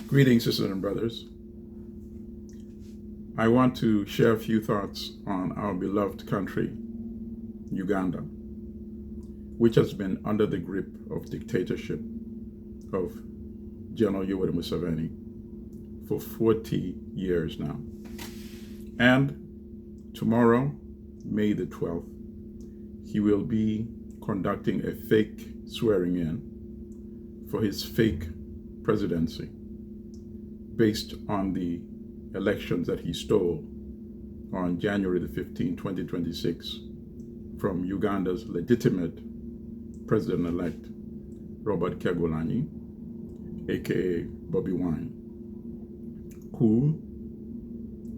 Greetings, sisters and brothers. I want to share a few thoughts on our beloved country, Uganda, which has been under the grip of dictatorship of General Museveni for 40 years now. And tomorrow, May the 12th, he will be conducting a fake swearing in for his fake presidency based on the elections that he stole on January the 15th, 2026 from Uganda's legitimate president-elect, Robert Kyagulanyi, aka Bobby Wine, who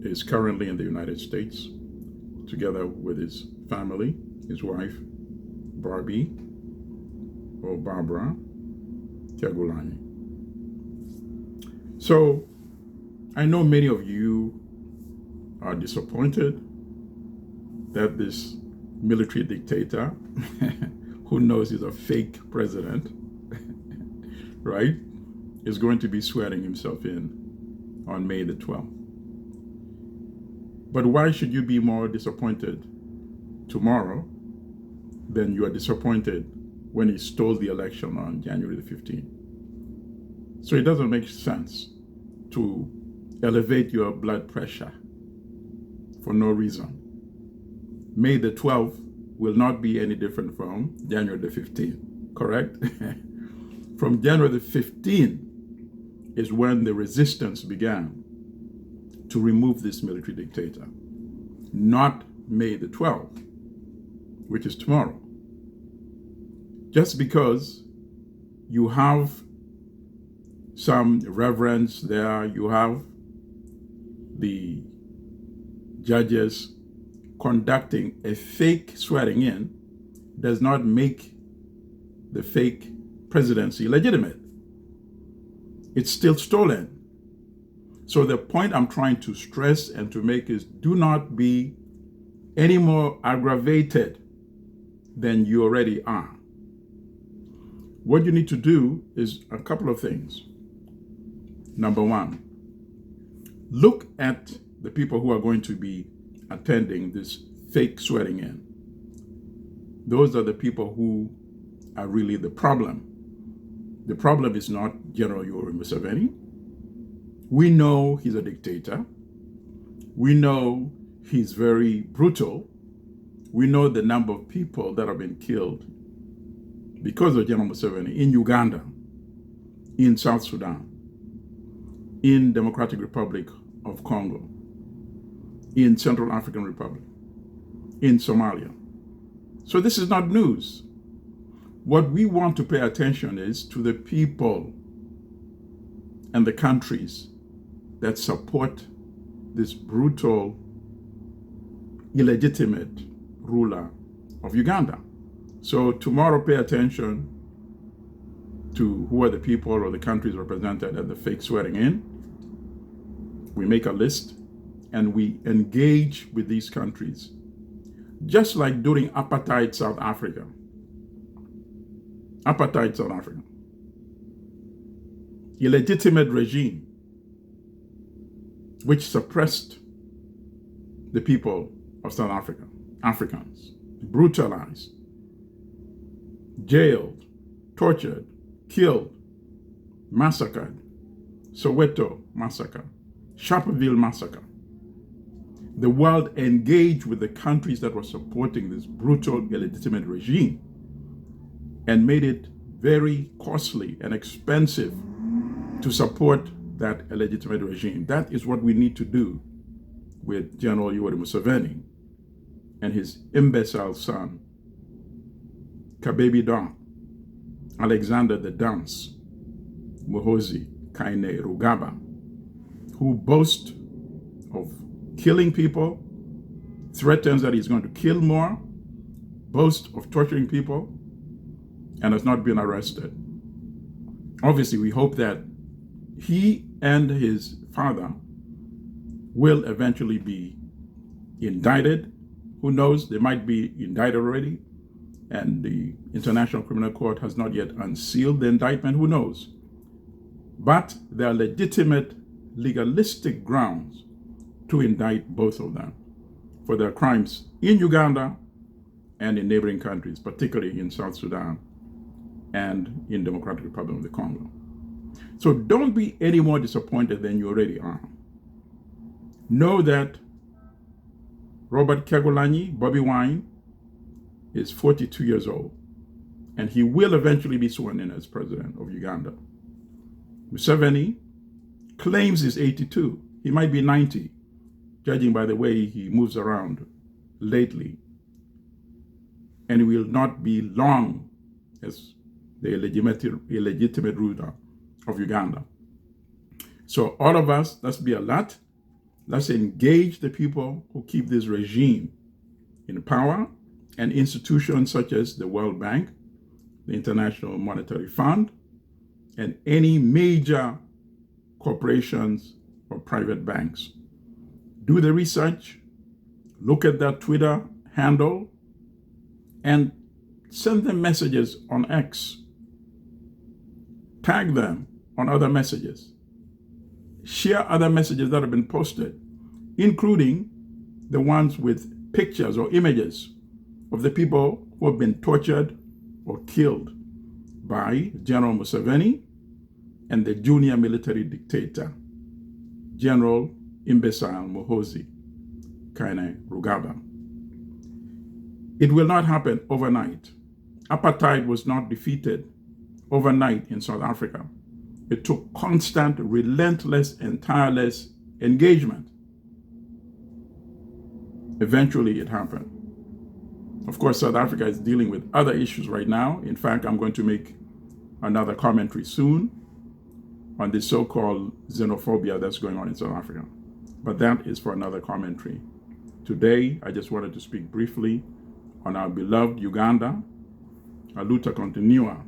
is currently in the United States together with his family, his wife, Barbie, or Barbara Kyagulanyi. So, I know many of you are disappointed that this military dictator, who knows he's a fake president, right, is going to be swearing himself in on May the 12th. But why should you be more disappointed tomorrow than you are disappointed when he stole the election on January the 15th? So it doesn't make sense to elevate your blood pressure for no reason. May the 12th will not be any different from January the 15th, correct? From January the 15th is when the resistance began to remove this military dictator, not May the 12th, which is tomorrow. Just because you have some reverence there, you have the judges conducting a fake swearing in, does not make the fake presidency legitimate. It's still stolen. So the point I'm trying to stress and to make is, do not be any more aggravated than you already are. What you need to do is a couple of things. Number one, look at the people who are going to be attending this fake swearing in. Those are the people who are really the problem. The problem is not General Museveni. We know he's a dictator. We know he's very brutal. We know the number of people that have been killed because of General Museveni in Uganda, in South Sudan, in Democratic Republic of Congo, in Central African Republic, in Somalia. So this is not news. What we want to pay attention is to the people and the countries that support this brutal, illegitimate ruler of Uganda. So tomorrow, pay attention to who are the people or the countries represented at the fake swearing in. We make a list and we engage with these countries, just like during apartheid South Africa. Apartheid South Africa. Illegitimate regime which suppressed the people of South Africa, Africans, brutalized, jailed, tortured, killed, massacred, Soweto massacre, Sharpeville massacre. The world engaged with the countries that were supporting this brutal, illegitimate regime and made it very costly and expensive to support that illegitimate regime. That is what we need to do with General Museveni and his imbecile son, Kabebi Don, Alexander the Dance, Muhoozi Kainerugaba, who boasts of killing people, threatens that he's going to kill more, boasts of torturing people, and has not been arrested. Obviously, we hope that he and his father will eventually be indicted. Who knows? They might be indicted already, and the International Criminal Court has not yet unsealed the indictment. Who knows? But there are legitimate, legalistic grounds to indict both of them for their crimes in Uganda and in neighboring countries, particularly in South Sudan and in Democratic Republic of the Congo. So don't be any more disappointed than you already are. Know that Robert Kyagulanyi, Bobi Wine, is 42 years old, and he will eventually be sworn in as president of Uganda. Museveni claims he's 82. He might be 90, judging by the way he moves around lately. And he will not be long as the illegitimate ruler of Uganda. So all of us, let's be alert. Let's engage the people who keep this regime in power and institutions such as the World Bank, the International Monetary Fund, and any major corporations or private banks. Do the research, look at their Twitter handle, and send them messages on X. Tag them on other messages. Share other messages that have been posted, including the ones with pictures or images of the people who have been tortured or killed by General Museveni and the junior military dictator, General Imbecile Muhoozi Kainerugaba. It will not happen overnight. Apartheid was not defeated overnight in South Africa. It took constant, relentless, and tireless engagement. Eventually, it happened. Of course, South Africa is dealing with other issues right now. In fact, I'm going to make another commentary soon on the so-called xenophobia that's going on in South Africa. But that is for another commentary. Today, I just wanted to speak briefly on our beloved Uganda. A luta continua